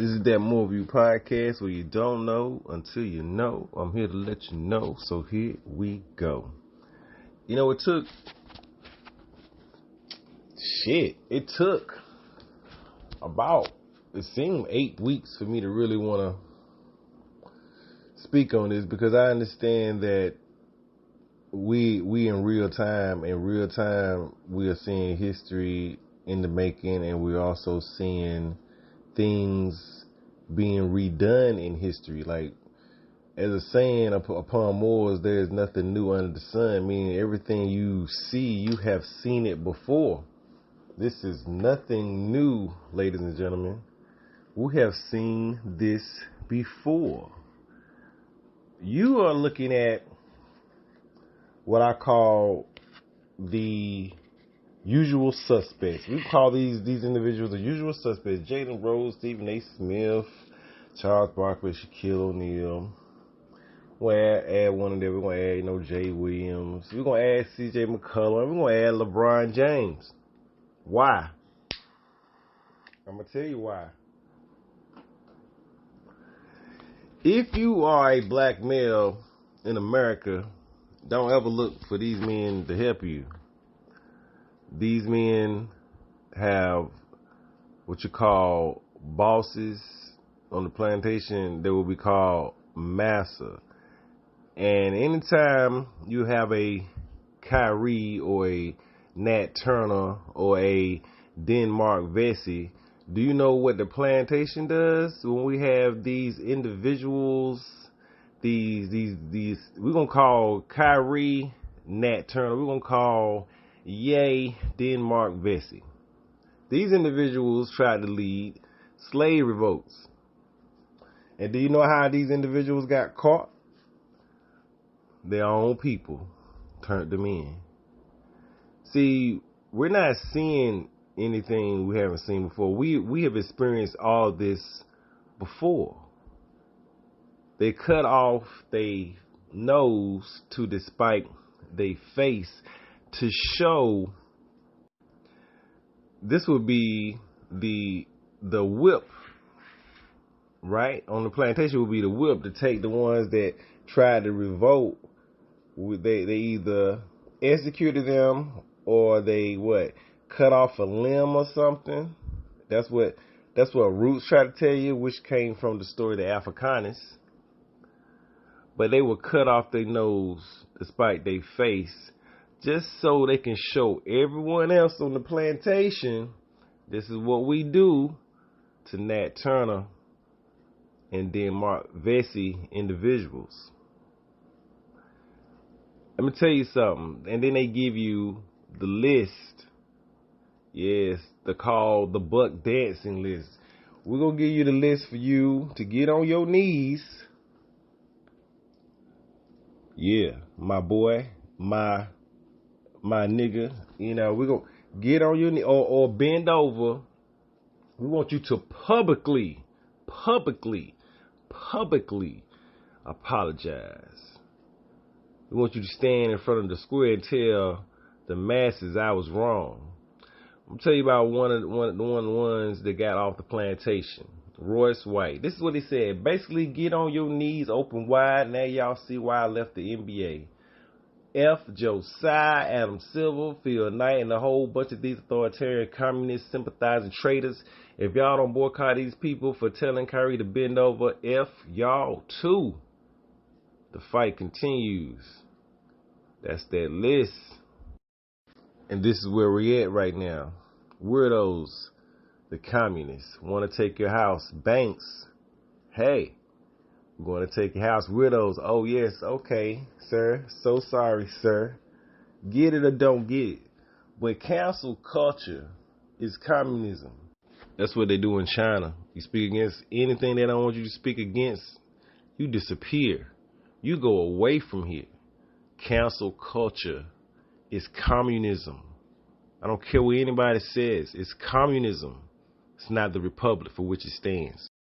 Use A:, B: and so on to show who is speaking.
A: This is that More View podcast where you don't know until you know. I'm here to let you know. So here we go. You know, it took about, it seemed 8 weeks for me to really want to speak on this, because I understand that we in real time, we are seeing history in the making, and we're also seeing things being redone in history. Like, as a saying upon Moors, there's nothing new under the sun, meaning everything you see, you have seen it before. This is nothing new, ladies and gentlemen. We have seen this before. You are looking at what I call the usual suspects. We call these individuals the usual suspects. Jalen Rose, Stephen A. Smith, Charles Barkley, Shaquille O'Neal. We're going to add one of them. We're going to add, Jay Williams. We're going to add C.J. McCollum. We're going to add LeBron James. Why? I'm going to tell you why. If you are a black male in America, don't ever look for these men to help you. These men have what you call bosses on the plantation that will be called massa. And anytime you have a Kyrie or a Nat Turner or a Denmark Vesey, do you know what the plantation does when we have these individuals? These we're gonna call Kyrie Nat Turner. We're gonna call Ye Denmark Vesey. These individuals tried to lead slave revolts. And do you know how these individuals got caught? Their own people turned them in. See, we're not seeing anything we haven't seen before. We have experienced all this before. They cut off their nose to despite their face to show. This would be the whip, right? On the plantation would be the whip to take the ones that tried to revolt. They either executed them or they cut off a limb or something. That's what Roots try to tell you, which came from the story of the Afrikaners. But they would cut off their nose despite their face, just so they can show everyone else on the plantation, this is what we do to Nat Turner and Denmark Vesey individuals. Let me tell you something. And then they give you the list. Yes, they're called the buck dancing list. We're going to give you the list for you to get on your knees. Yeah, my boy, my nigga, we're going to get on your knee or bend over. We want you to publicly apologize. We want you to stand in front of the square and tell the masses I was wrong. I'm going to tell you about one of the ones that got off the plantation. Royce White. This is what he said. Basically, get on your knees open wide. Now y'all see why I left the NBA. F. Josiah, Adam Silver, Phil Knight, and a whole bunch of these authoritarian communist sympathizing traitors. If y'all don't boycott these people for telling Kyrie to bend over, F y'all too. The fight continues. That's that list. And this is where we're at right now. Weirdos. The communists want to take your house. Banks, hey, we're going to take your house. Widows, oh yes, okay, sir. So sorry, sir. Get it or don't get it. But cancel culture is communism. That's what they do in China. You speak against anything they don't want you to speak against, you disappear. You go away from here. Cancel culture is communism. I don't care what anybody says. It's communism. It's not the republic for which it stands.